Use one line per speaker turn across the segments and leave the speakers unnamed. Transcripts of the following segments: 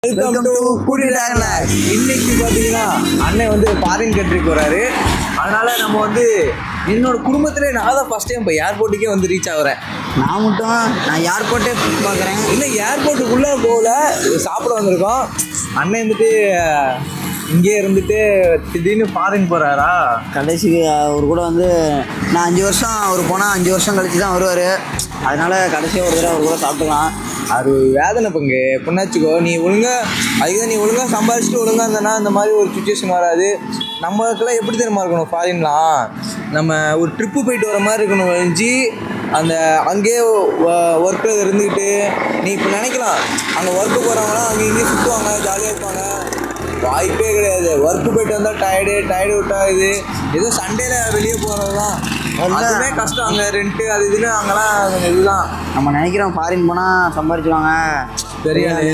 Welcome to கூட்டிட்டாங்கல. இன்னைக்கு பார்த்தீங்கன்னா அண்ணன் வந்து ஃபாரின் கண்ட்ரிக்கு வராரு. அதனால நம்ம வந்து என்னோட குடும்பத்திலே நான் தான் ஃபர்ஸ்ட் டைம் இப்போ ஏர்போர்ட்டுக்கே வந்து ரீச் ஆகுறேன்.
நான் ஏர்போர்ட்டே பார்க்குறேன்.
இல்லை ஏர்போர்ட்டுக்குள்ளே போகல, சாப்பிட வந்திருக்கோம். அண்ணன் வந்துட்டு இங்கே இருந்துட்டு திடீர்னு ஃபாரின் போகிறாரா.
கடைசிக்கு அவர் கூட வந்து நான் 5 வருஷம் அவர் போனால் 5 வருஷம் கழிச்சு தான் வருவார். அதனால கடைசியாக ஒரு தடவை அவர் கூட சாப்பிட்டுக்கலாம்.
அது வேதனை பங்கு பொண்ணாச்சுக்கோ. நீ ஒழுங்காக சம்பாதிச்சுட்டு ஒழுங்காக இருந்தனா இந்த மாதிரி ஒரு சுச்சுவேஷன் வராது. நம்மளுக்கெல்லாம் எப்படி தெரியுமா இருக்கணும், ஃபாரின்லாம் நம்ம ஒரு ட்ரிப்பு போயிட்டு வர மாதிரி இருக்கணும். வழிஞ்சு அந்த அங்கேயே ஒர்க்கில் இருந்துக்கிட்டு நீ இப்போ நினைக்கலாம் அங்கே ஒர்க்கு போகிறவங்களாம் அங்கே இங்கேயும் சுற்றுவாங்க, ஜாலியாக இருப்பாங்க. வாய்ப்பே கிடையாது. ஒர்க்கு போயிட்டு வந்தால் டயர்டு விட்டா இது ஏதோ சண்டேயில் வெளியே போகிறது தான். அதுவுமே கஷ்டம். அங்கே ரெண்ட்டு அது இதுன்னு அங்கெல்லாம் இதுதான்.
நம்ம நினைக்கிறோம் ஃபாரின் போனால் சம்பாதிச்சுவாங்க,
தெரியாது.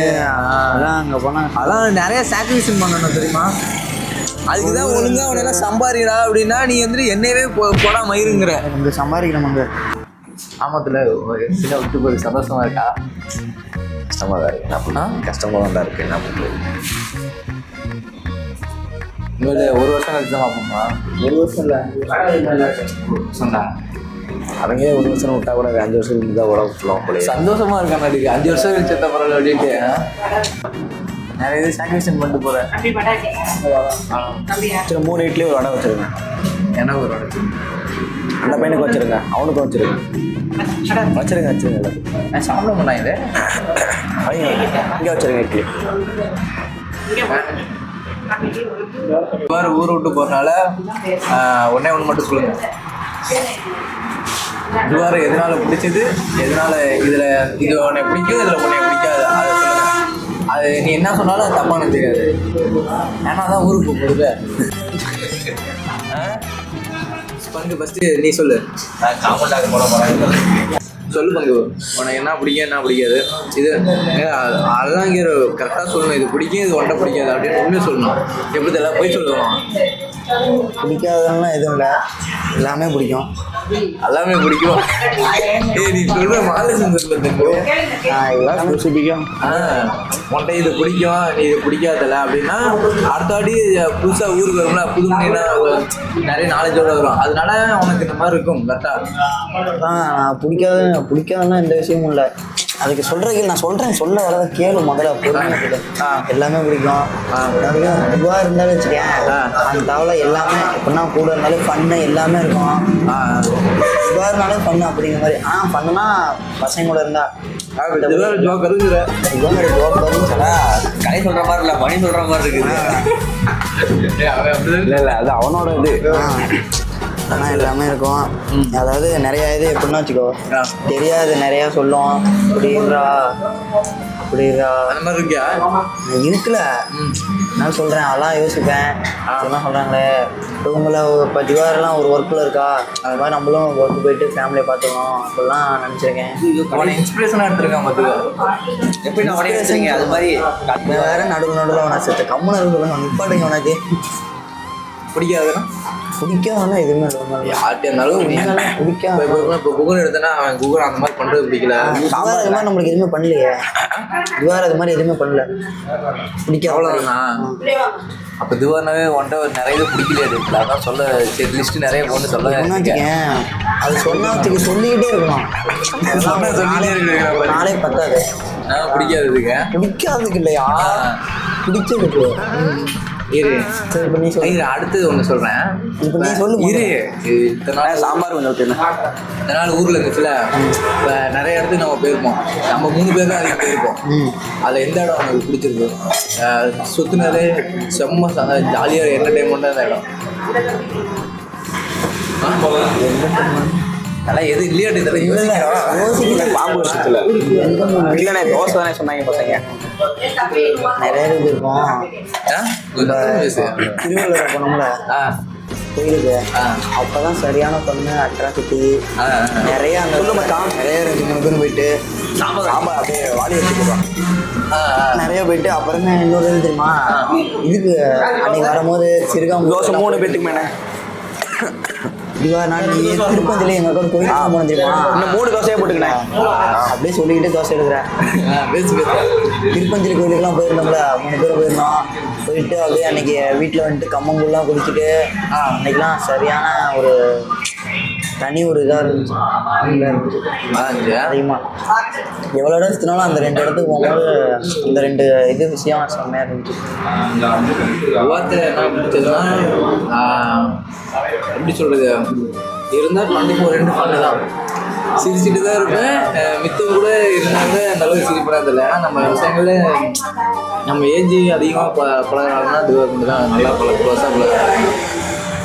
அதான் அங்கே போனால்
அதான் நிறைய சாக்ரிஃபைஸ் பண்ணணும் தெரியுமா. அதுக்கு தான் ஒழுங்காக அவனெல்லாம் சம்பாதிக்கிறா அப்படின்னா நீ வந்து என்னையவே போடா மயிருங்கிற.
இங்கே சம்பாதிக்கணும். அங்கே
ஆமத்தில் சின்ன விட்டு போய் சந்தோஷமாக இருக்கா? கஷ்டமாக தான் இருக்கு. அப்படின்னா கஷ்டமாக தான் இருக்குது. என்ன பண்ணுறது? இன்னொரு 1 வருஷம் கழிச்சு தான் பார்ப்போம்மா.
1 வருஷம் இல்லை,
சொன்னா
அவங்க 1 வருஷம் விட்டா கூட 5 வருஷம் கழிச்சு தான் உடம்பு ஃபுல்லாக போல
சந்தோஷமாக இருக்கான். அதுக்கு 5 வருஷம் கழிச்சு எத்த பரவாயில்ல அப்படின்ட்டு நிறைய இது சாக்ரிஃபைஸ் பண்ணிட்டு போகிறேன்.
சரி 3 இட்லி ஒரு வடை வச்சுருங்க.
எனக்கு ஒரு வடை
அந்த பையனுக்கு வச்சுருங்க, அவனுக்கும் வச்சுருங்க. வச்சுருங்க
நான் சாப்பிட மாட்டேன். இது
இங்கே வச்சுருங்க இட்லி.
வேறு ஊர் விட்டு போகிறனால ஒன்றே ஒன்று மட்டும் சொல்லுங்கள். இதுவார எதனால் பிடிச்சது, எதனால் இதில் இது உன்னை பிடிக்கும், இதில் உன்னை பிடிக்காது, அதை சொல்லுங்கள். அது நீ என்ன சொன்னாலும் அது தப்பானு தெரியாது. ஏன்னா தான் ஊருக்கு போகுது. பங்கு ஃபஸ்ட்டு நீ சொல்லு. நான் காமெண்டாக போட போகிறேன். சொல்லு பங்கு, உனக்கு என்ன பிடிக்கும் என்ன பிடிக்காது. இது அதெல்லாம் இங்கே கரெக்டாக சொல்லணும். இது பிடிக்கும், இது ஒன்றை பிடிக்காது அப்படின்னு உண்மையாக சொல்லணும். எப்படி தெரியல போய் சொல்லணும்.
பிடிக்காதெல்லாம் எதுவும் இல்லை, எல்லாமே பிடிக்கும்.
எல்லாமே பிடிக்கும். நீ சொல்கிற மாலை செஞ்சிருக்க
எல்லாமே பிடிக்கும்.
உன்ட்ட இது பிடிக்கும், நீ இது பிடிக்காதல அப்படின்னா அடுத்த வாட்டி புதுசாக ஊருக்கு வரும்ல, புது மணினா நிறைய நாலேஜோட வரும். அதனால உனக்கு இந்த மாதிரி இருக்கும் கரெக்டாக.
நான் பிடிக்காதுன்னா எந்த விஷயமும் இல்லை. அதுக்கு சொல்கிறதுக்கு நான் சொல்ல வரதை கேளு முதல்ல. பொறுமையாக எல்லாமே பிடிக்கும். இதுவாக இருந்தாலும் வச்சுக்கேன், அந்த தவளை எல்லாமே எப்படின்னா கூட இருந்தாலும் ஃபன்னு எல்லாமே இருக்கும். இதுவாக இருந்தாலும் ஃபன்னு அப்படிங்கிற மாதிரி. ஃபன்னுனா பசங்க கூட இருந்தா
ஜோக் இருக்குற கதை சொல்கிற மாதிரி இல்லை, மணி சொல்கிற மாதிரி இருக்குது.
இல்லை அது அவனோட இது.
ஆனால் எல்லாமே இருக்கும். அதாவது நிறையா இது எப்படின்னா வச்சுக்கோ, தெரியாது நிறையா சொல்லுவோம். அப்படின்றா
அந்த மாதிரி இருக்கியா?
இருக்குல்ல, நான் சொல்கிறேன். அதெல்லாம் யோசிப்பேன். என்ன சொல்கிறாங்களே இவங்கள இப்போ திவாரெலாம் ஒரு ஒர்க்கில் இருக்கா, அது மாதிரி நம்மளும் ஒர்க்கு போயிட்டு ஃபேமிலியை பார்த்துக்கணும் அப்படிலாம் நினச்சிருக்கேன்.
அவனை இன்ஸ்பிரேஷனாக எடுத்துருக்கான் பார்த்துக்கோ. எப்படி நான் உடனே வச்சுருங்க அது மாதிரி
வேறு நடுவில் அவனை சேர்த்து கம்முன்னு இருக்கு நிப்பாட்டுங்க. உனக்கு
பிடிக்காதுன்னா
பிடிக்காதுன்னா எதுவுமே
யார்கிட்ட இருந்தாலும்
பிடிக்காது.
இப்போ குகன் எடுத்தனா அவன் குகன் அந்த மாதிரி பண்ணுறது பிடிக்கல.
சாம்பார் அது மாதிரி நம்மளுக்கு எதுவுமே பண்ணலையே. திவார் அது மாதிரி எதுவுமே பண்ணல, பிடிக்க
அவ்வளோதானா? அப்போ திவார்னாவே ஒன்றை நிறைய இது பிடிக்கலையாது. அதான் சொல்ல சரி லிஸ்ட்டு நிறைய பொண்ணு சொல்ல
வச்சுக்கேன். அது சொன்னதுக்கு சொல்லிக்கிட்டே இருக்கணும். நாளே பத்தாது.
பிடிக்காததுக்கு
பிடிக்காததுக்கு இல்லையா, பிடிச்சதுக்கு.
இரு
சரி இப்போ நீ சொல்லு.
அடுத்தது ஒன்று சொல்கிறேன்.
இப்போ நீ சொல்லு.
இரு இத்தனை நாள்
சாம்பார் கொஞ்சம் வச்சுருங்க.
இத்தனை நாள் ஊரில் இருந்துச்சுல, இப்போ நிறைய இடத்துக்கு நம்ம போயிருப்போம். நம்ம 3 பேர் தான் அதுக்கு போயிருப்போம். அதில் எந்த இடம் உனக்கு பிடிச்சிருக்கு? சுற்றுனதே செம்ம ஜாலியாக என்டர்டைன்மெண்ட்டாக அந்த இடம். அதெல்லாம் எது இல்லையாட்டு இதெல்லாம்
யோசிக்கல.
பாம்பு வருஷத்தில் இல்லைண்ணே தோசை தானே சொன்னாங்க பசங்க.
நிறைய இது இருக்கும். திருவள்ளுவர் போனோம்ல கோயிலுக்கு, அப்போதான் சரியான பொண்ணு அட்ராசிட்டி நிறைய. அந்த நிறைய 2-3 பேர் போயிட்டு
சாம்பார் அப்படியே வாடி வச்சுருக்கோம்.
நிறைய போயிட்டு அப்புறமே இன்னொரு இது தெரியுமா, இதுக்கு அன்னைக்கு வரும்போது சிறுகாம்பு
தோசை 3 பேத்துக்கு மேலே
இதுவா நான் திருப்பந்தில எங்கள் அக்கா கோயிலுக்கு போன தெரியுமா?
இன்னும் 3 தோசையே போட்டுக்கினேன்.
அப்படியே சொல்லிக்கிட்டே தோசை எடுக்கிறேன். திருப்பந்திரி கோயிலுக்குலாம் போயிருந்தோம்ல, 3 பேர் போயிருந்தோம். போயிட்டு அப்படியே அன்னைக்கு வீட்டில் வந்துட்டு கம்மங்கூழ்லாம் குடிச்சிட்டு அன்னைக்கெலாம் சரியான ஒரு தனி ஒரு இதாக இருந்துச்சு. அதிகமாக எவ்வளோ இடம் சுற்றினாலும் அந்த 2 இடத்துக்கு போகும்போது அந்த 2 இது விஷயம் செம்மையாக இருந்துச்சு.
என்ன பிடிச்சதுன்னா எப்படி சொல்கிறது, இருந்தால் 24 பண்ணு தான் சிரிச்சுட்டு தான் இருப்பேன். மித்தம் கூட இருந்தாங்க அந்த அளவுக்கு சிரிப்படாது இல்லை. ஏன்னா நம்ம விஷயங்களில் நம்ம ஏஜ் அதிகமாக பழகிறாங்கன்னா அதுவாக கொண்டு தான் நல்லா க்ளோஸாக பழகிறாங்க.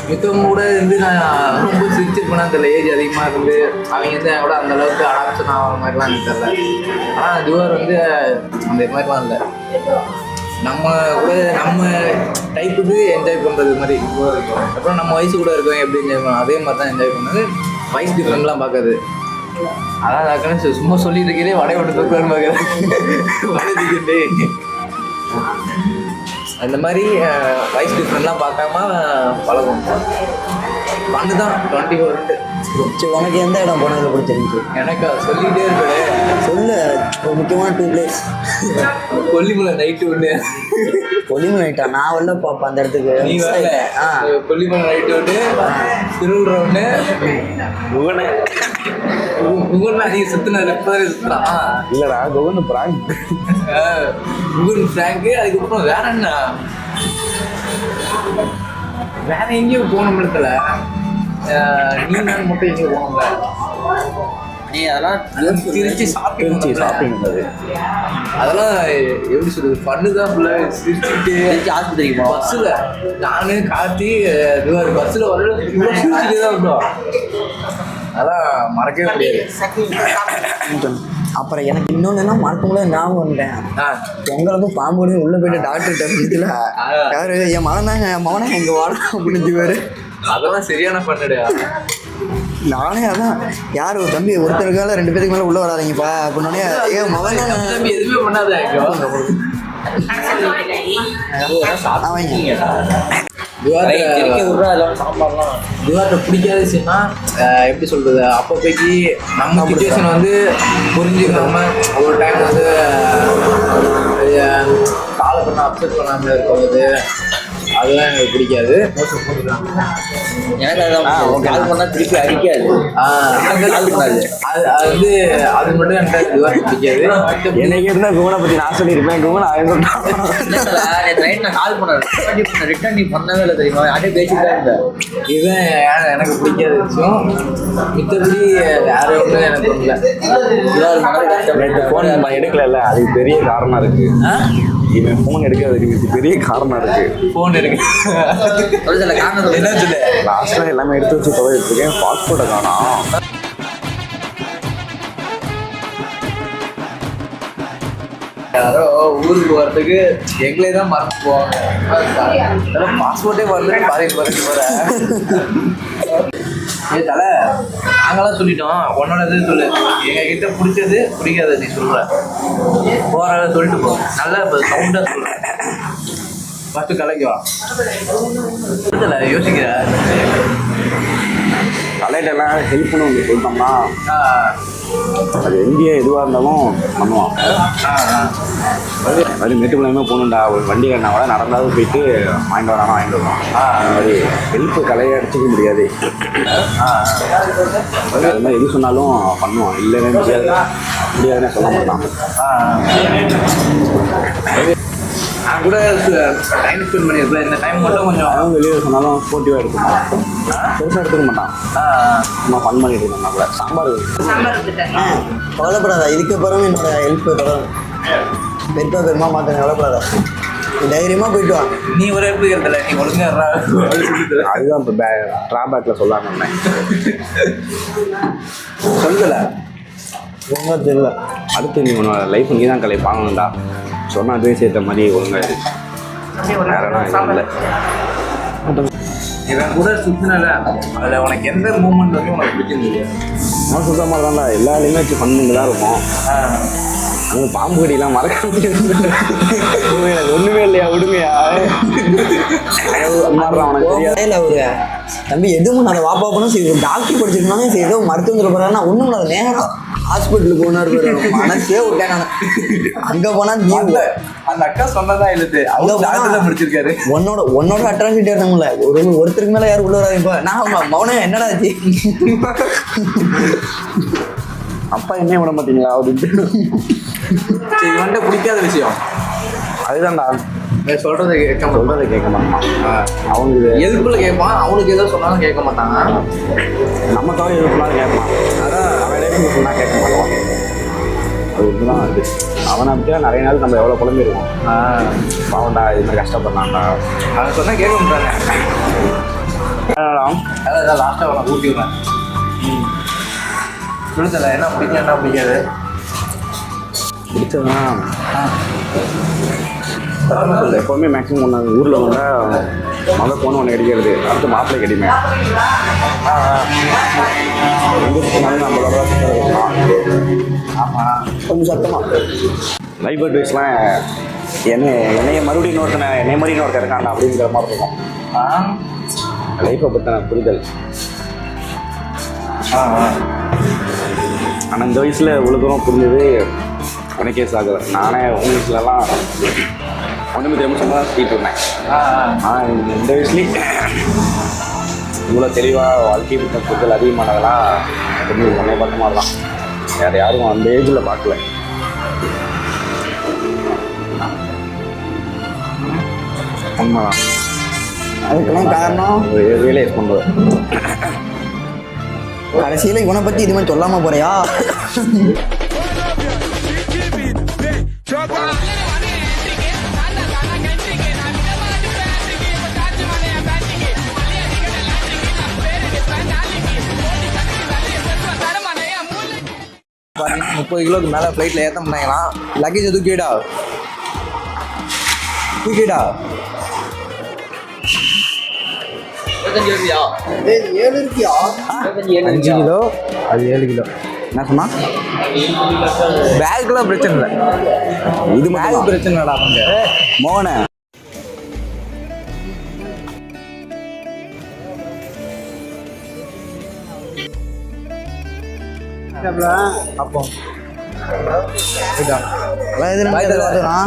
மித்தவங்க கூட இருந்து நான் ரொம்ப சிரிச்சிருப்பேனா தெரியல. ஏஜ் அதிகமாக இருந்து அவங்க வந்து என் கூட அந்த அளவுக்கு அடாப்ஷன் ஆகிற மாதிரிலாம் எனக்கு தெரியல. ஆனால் துவார் வந்து அந்த மாதிரிலாம் இல்லை. நம்ம கூட நம்ம டைப்புக்கு என்ஜாய் பண்ணுறது மாதிரி இருக்கும். அப்புறம் நம்ம வயசு கூட இருக்கவங்க எப்படி என்ஜாய் பண்ணணும் அதே மாதிரி தான் என்ஜாய் பண்ணது. வயசு டிஃப்ரெண்ட்லாம் பார்க்காது. அதான் அதுக்கான சும்மா சொல்லிட்டு இருக்கே வடை விட்டு தூக்கலான்னு பார்க்குறேன். வடை தூக்கிட்டு அந்த மாதிரி வயசு டிஃப்ரெண்ட்லாம் பார்க்காம பழகும். பண்ணு தான் 24.
சரி, உனக்கு எந்த இடம் போனதில் பிடிச்சிருந்துச்சு?
எனக்கு சொல்லிகிட்டே இருக்கேன்.
சொல்லு, ஒரு முக்கியமான 2 பிளேஸ்.
கொல்லிமலை நைட்டு ஒன்று.
கொல்லிமலை நைட்டா? நான் வரல பாப்பா அந்த இடத்துக்கு.
நீ வரல? கொல்லிமலை நைட்டு ஒன்று, திருவிழா ஒன்று, முகன் அதிகம் சுற்றினார். எப்போதான் சுற்றுறான்
இல்லைடா, குகன் பிராங்க்.
முகன் ஃப்ராங்கு. அதுக்கப்புறம் வேற என்ன, வேற எங்கேயும் போகணும் இடத்துல நீ நான் மட்டும் எங்கேயும் போகணும்ல. நீ அதெல்லாம் திருச்சி ஷாப்பிங் அது அதெல்லாம் எப்படி சொல்றது, ஃபன்னு தான் ஃபுல்லாக சிரிச்சுட்டு ஆஸ்பத்திரிக்கு போனோம். பஸ்ஸில் நானு கார்த்தி இதுவாக பஸ்ஸில் வர சிரிச்சுட்டே தான் இருந்தோம். அதெல்லாம் மறக்கவே முடியாது.
அப்புறம் எனக்கு இன்னொன்னா மறக்க முடியாது ஞாபகம் வந்தேன். பொங்கலுக்கும் பாம்போடு உள்ளே போயிட்டு டாக்டர்கிட்ட வீட்டில் யாரு என் மகனை எங்கள் வாடா அப்படின்னு
அதெல்லாம் சரியான பண்ணுடா.
நானே அதான் யார் ஒரு தம்பி ஒருத்தருக்கால 2 பேருக்கு மேலே உள்ளே வராதிங்கப்பா அப்படின்னே என் மகன்
தம்பி எதுவுமே பண்ணாத. துவார்ட்ட பிடிக்காத விஷயம்னா எப்படி சொல்றது, அப்போதைக்கு நம்ம சுச்சுவேஷன் வந்து புரிஞ்சுக்காம ஒரு டைம் வந்து காலை பண்ண அப்செட் பண்ணாமல் இருக்கிறது, அதெல்லாம் எனக்கு பிடிக்காது. எனக்கு அதான் கால் பண்ணால் திருப்பி அடிக்காது. அது வந்து அது மட்டும் எனக்கு துவார்ட்ட பிடிக்காது.
எனக்கு இருந்தால் குமனை பற்றி நான் சொல்லியிருப்பேன். குமனை
நான் கால் பண்ணேன், ரிட்டர்ன் நீ பண்ணவே இல்லை தெரியுமா, யார்ட்டே பேசிட்டு தான் இருந்தேன். இதுதான் எனக்கு பிடிக்காத விஷயம். மித்தபடி வேற ஒன்றும் எனக்கு இல்லை.
ஃபோன் நம்ம எடுக்கல, அதுக்கு பெரிய காரணம் இருக்கு. இவன் ஃபோன் எடுக்கிறதுக்கு பெரிய காரணம் இருக்கு.
ஃபோன் எடுக்க என்ன சொல்லு,
லாஸ்ட்டாக எல்லாமே எடுத்து வச்சு தொலைச்சிட்டு இருக்கேன். பாஸ்போர்ட்டை காணோம்.
யாரோ ஊருக்கு போகிறதுக்கு எங்களே தான் மறந்து போவாங்க. பாஸ்போர்ட்டே வரல, பாருங்க போகிறேன். ஏ தலை, நாங்களாம் சொல்லிட்டோம், உன்னோட இது சொல்லு. எங்ககிட்ட பிடிச்சது பிடிக்காது நீ சொல்கிற, போகிற சொல்லிட்டு போ. நல்லா இப்போ சவுண்டாக சொல்கிறேன். ஃபஸ்ட்டு கலைக்கும் இல்லை யோசிக்கிற
தலையிட்டெல்லாம் ஹெல்ப் பண்ண ஒன்று சொல்லிட்டோம்னா அது எங்கேயே எதுவாக இருந்தாலும் பண்ணுவான். அது மேட்டுக்குள்ளாமே போகணுண்டா, ஒரு வண்டி கட்டினா கூட நடந்தாவது போயிட்டு வாங்கிட்டு வரானா வாங்கிட்டு வருவான். அந்த மாதிரி ஹெல்ப்பு கலையை அடிச்சிக்க முடியாது. அது மாதிரி எது சொன்னாலும் பண்ணுவான். இல்லைன்னு முடியாதுன்னு சொல்ல மாட்டான்.
நான் கூட டைம் ஸ்பெண்ட் பண்ணியிருப்பேன். இந்த டைம் மட்டும் கொஞ்சம்
அவன் வெளியே சொன்னாலும் ஸ்போர்ட்டிவாக எடுத்துப்பான். பெருசாக எடுத்துக்க மாட்டான். நம்ம ஃபன் பண்ணிட்டு இருக்கோம்னா கூட சாம்பார்
கவலைப்படாதா, இதுக்கு பிறகு என்னோட ஹெல்ப் தொடரும். பெருப்பா பெருமா மாட்டேன், கவலைப்படாதா, தைரியமாக போயிட்டு வா.
நீ ஒரு எப்படி எழுதலை, நீ ஒழுங்காக
அதுதான் இப்போ ட்ராபேக்கில் சொல்லாம இருந்தேன்.
சொல்லலை
ரொம்ப தெரியல.
அடுத்து நீ உன்னோட லைஃப் நீ தான் கலை பாங்கணும்டா. சொன்னால் அதே சேர்த்த மாதிரி ஒழுங்காக வேறனா இல்லை.
இவன் கூட சுற்றினால அதில் உனக்கு எந்த மூமெண்ட் வந்து உனக்கு பிடிச்சிருந்தது?
நான் சொல்கிற மாதிரி தான்டா, எல்லாருமே வச்சு பண்ணுங்க தான் இருக்கும். அங்கே பாம்பு கடிலாம் மறக்க முடியாது. எனக்கு ஒன்றுமே இல்லையா, விடுங்கயா. அவனுக்கு தெரியாது.
இல்லை அவரு தம்பி எதுவும் அதை வாப்பா பண்ணணும் சரி டாக்டர் படிச்சிருந்தாலும் சரி ஏதோ மருத்துவம் சொல்ல போறாருன்னா ஒன்றும் இல்லை நேரம் ஹாஸ்பிட்டலுக்கு போனார் மனசே விட்டேன் நான் அங்கே போனால் நீ
அந்த அக்கா சொன்னதான் எழுது
அங்க
அவங்க முடிச்சிருக்காரு.
உன்னோட அட்ராசிட்டி இருந்தாங்கல்ல ஒருத்தருக்கு மேலே யாரும் உள்ள வராது இப்போ நான் மௌனம் என்னடா ஆச்சு
அப்பா என்ன விட மாட்டீங்களா அப்படின்ட்டு.
சரி இவன்ட்ட பிடிக்காத விஷயம்
அதுதான்டா
சொல்றதை கேட்க
சொல்றதை கேட்க மாட்டான். அவனுக்கு
எதுக்குள்ள கேட்பான், அவனுக்கு ஏதோ சொன்னாலும் கேட்க மாட்டாங்க.
நமக்காக எதுக்குலாம் கேட்பான். அதான் அவன் லைஃப் சொன்னா கேட்க மாட்டான். அது ஒன்றுதான் அது. அவனை அப்படியே நிறைய நாள் நம்ம எவ்வளோ குழம்பிருக்கோம். பாவன்டா இது மாதிரி கஷ்டப்படலாம்டா
அவன் சொன்னா கேட்க மாட்டாங்க. அதான் லாஸ்ட்டாக அவனை ஊட்டி விடுறேன். சொல்லுதல என்ன பிடிக்கும் என்ன பிடிக்காது
பிடிச்சதுன்னா எப்போவுமே மேக்ஸிமம் ஒன்று ஊரில் வந்தால் மொதல் போன ஒன்று கிடைக்கிறது அடுத்து மாப்பிள்ளை கிடைமே. எங்கே சுற்றினாலும் நம்மளோட
ஆமாம்
கொஞ்சம் சத்தமாக
லைஃப் அட்வைஸ்லாம் என்னைய மறுபடியும் என்னைய மாதிரி இன்னொருத்தர் இருக்காண்டா அப்படிங்கிற மாதிரி இருக்கும். லைஃப்பை பற்றின புரிதல். ஆனால் இந்த வயசில் இவ்வளோ தூரம் புரிஞ்சது உனக்கே சாகுது. நானே உங்கள் வயசுலலாம் ஒன்றுமே தெரியாம சும்மா தான் சுற்றிட்டு இருந்தேன். ஆனால் இந்த வயசுலேயே இவ்வளோ தெளிவாக வாழ்க்கை பற்றின புரிதல் அதிகமானதெல்லாம் கொஞ்சம் உன்னை பார்த்த மாதிரி தான். வேறு யாரும் அந்த ஏஜில் பார்க்கல. உண்மைதான்.
அதுக்கெல்லாம் காரணம்
ரியலைஸ் பண்ணுறது.
கடைசியில் இவனை பற்றி இது மாதிரி சொல்லாமல் போறியா?
பார்த்தீங்கன்னா 30 கிலோக்கு மேலே ஃப்ளைட்டில் ஏற்ற முடியாங்களாம். லக்கேஜை தூக்கிடா
7 இருக்கியா?
5 கிலோ அது 7 கிலோ.
என்ன சொன்னா?
பேக்குலாம் பிரச்சனை இல்லை,
இது
பேக் பிரச்சனை இல்லைடா. அவங்க
மோகனை
அப்போ
எதுனா